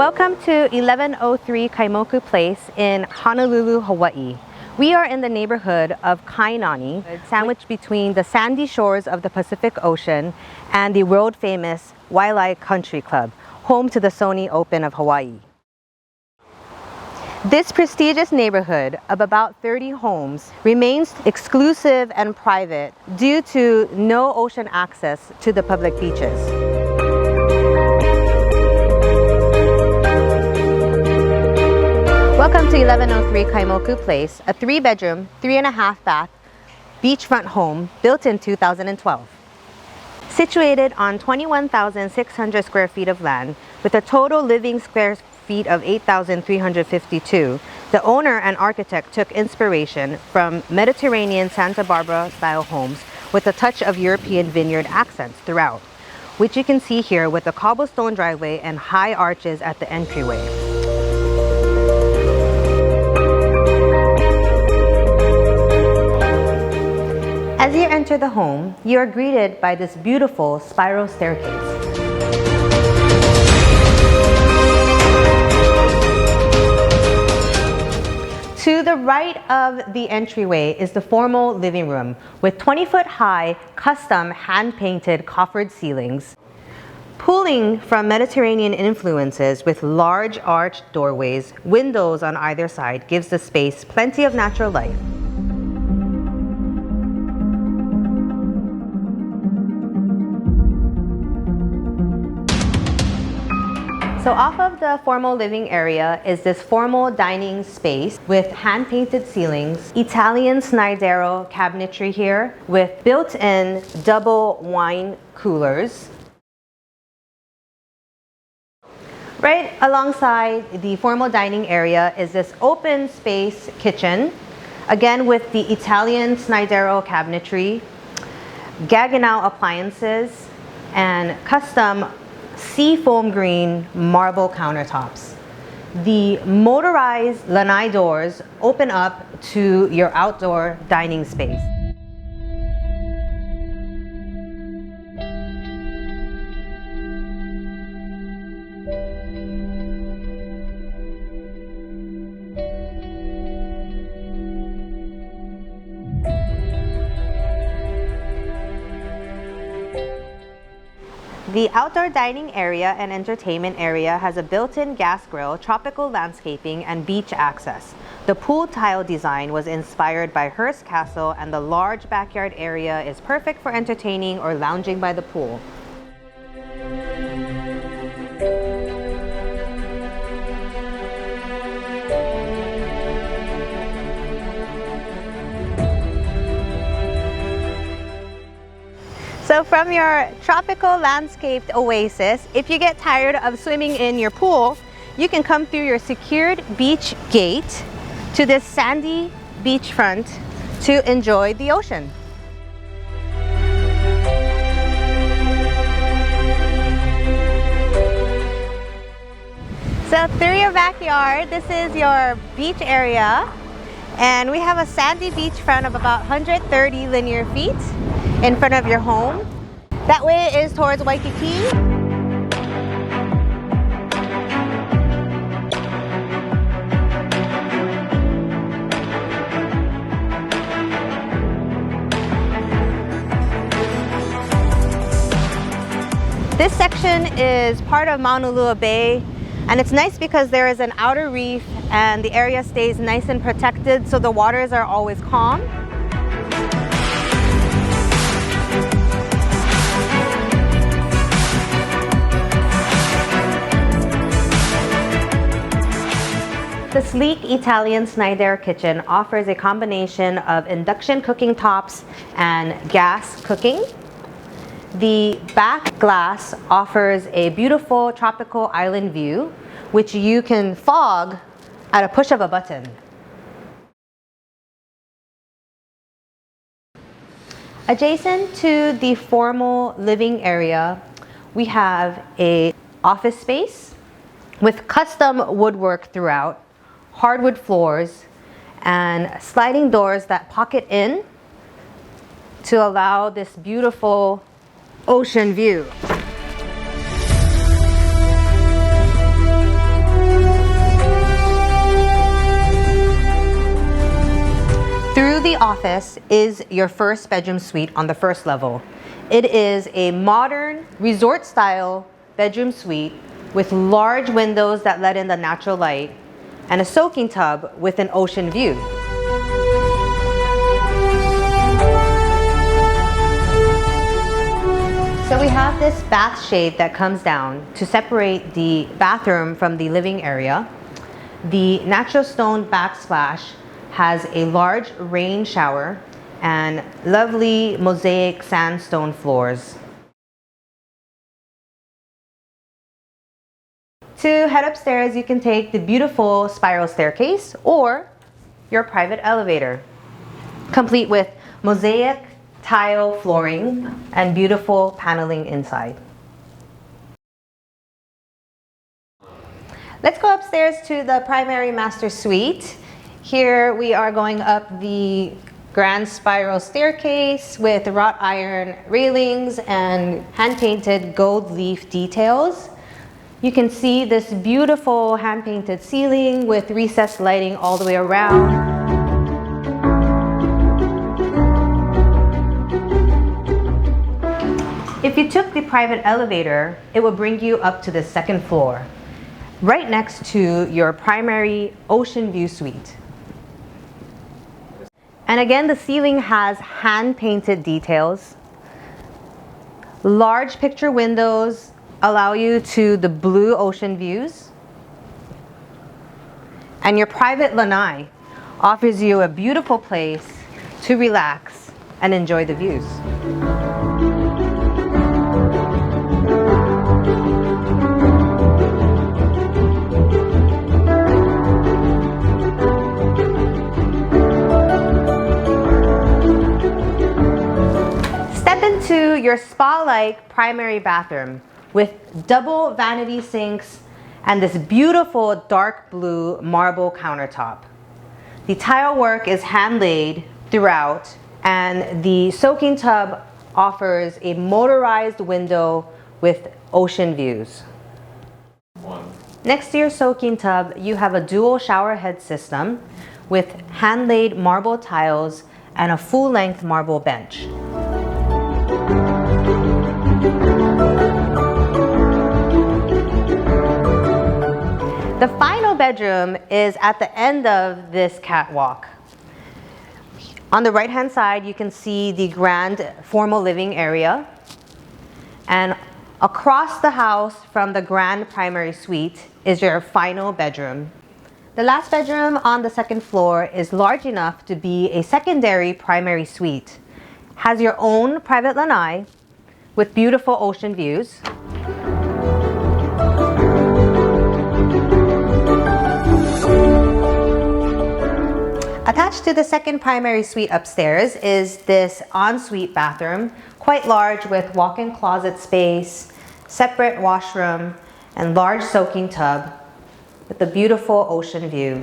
Welcome to 1103 Kaimoku Place in Honolulu, Hawaii. We are in the neighborhood of Kai Nani, sandwiched between the sandy shores of the Pacific Ocean and the world-famous Waialae Country Club, home to the Sony Open of Hawaii. This prestigious neighborhood of about 30 homes remains exclusive and private due to no ocean access to the public beaches. Welcome to 1103 Kaimoku Place, a 3-bedroom, 3.5-bath beachfront home built in 2012. Situated on 21,600 square feet of land with a total living square feet of 8,352, the owner and architect took inspiration from Mediterranean Santa Barbara style homes with a touch of European vineyard accents throughout, which you can see here with a cobblestone driveway and high arches at the entryway. As you enter the home, you are greeted by this beautiful spiral staircase. To the right of the entryway is the formal living room with 20-foot-high custom hand-painted coffered ceilings, pulling from Mediterranean influences with large arched doorways. Windows on either side gives the space plenty of natural light. So off of the formal living area is this formal dining space with hand-painted ceilings, Italian Snaidero cabinetry here with built-in double wine coolers. Right alongside the formal dining area is this open space kitchen, again with the Italian Snaidero cabinetry, Gaggenau appliances, and custom seafoam green marble countertops. The motorized lanai doors open up to your outdoor dining space. The outdoor dining area and entertainment area has a built-in gas grill, tropical landscaping, and beach access. The pool tile design was inspired by Hearst Castle, and the large backyard area is perfect for entertaining or lounging by the pool. So from your tropical landscaped oasis, if you get tired of swimming in your pool, you can come through your secured beach gate to this sandy beachfront to enjoy the ocean. So through your backyard, this is your beach area, and we have a sandy beachfront of about 130 linear feet in front of your home. That way is towards Waikiki. This section is part of Maunalua Bay, and it's nice because there is an outer reef and the area stays nice and protected, so the waters are always calm. The sleek Italian Snaidero kitchen offers a combination of induction cooking tops and gas cooking. The back glass offers a beautiful tropical island view, which you can fog at a push of a button. Adjacent to the formal living area, we have an office space with custom woodwork throughout, hardwood floors, and sliding doors that pocket in to allow this beautiful ocean view. office is your first bedroom suite on the first level. It is a modern resort-style bedroom suite with large windows that let in the natural light and a soaking tub with an ocean view. So we have this bath shade that comes down to separate the bathroom from the living area. The natural stone backsplash has a large rain shower and lovely mosaic sandstone floors. To head upstairs, you can take the beautiful spiral staircase or your private elevator, complete with mosaic tile flooring and beautiful paneling inside. Let's go upstairs to the primary master suite. Here we are going up the grand spiral staircase with wrought iron railings and hand-painted gold leaf details. You can see this beautiful hand-painted ceiling with recessed lighting all the way around. If you took the private elevator, it would bring you up to the second floor, right next to your primary ocean view suite. And again, the ceiling has hand-painted details. Large picture windows allow you to the blue ocean views. And your private lanai offers you a beautiful place to relax and enjoy the views. To your spa-like primary bathroom with double vanity sinks and this beautiful dark blue marble countertop. The tile work is hand-laid throughout, and the soaking tub offers a motorized window with ocean views. Next to your soaking tub, you have a dual shower head system with hand-laid marble tiles and a full-length marble bench. The final bedroom is at the end of this catwalk. On the right-hand side, you can see the grand formal living area. And across the house from the grand primary suite is your final bedroom. The last bedroom on the second floor is large enough to be a secondary primary suite. Has your own private lanai with beautiful ocean views. Attached to the second primary suite upstairs is this ensuite bathroom, quite large with walk-in closet space, separate washroom, and large soaking tub with a beautiful ocean view.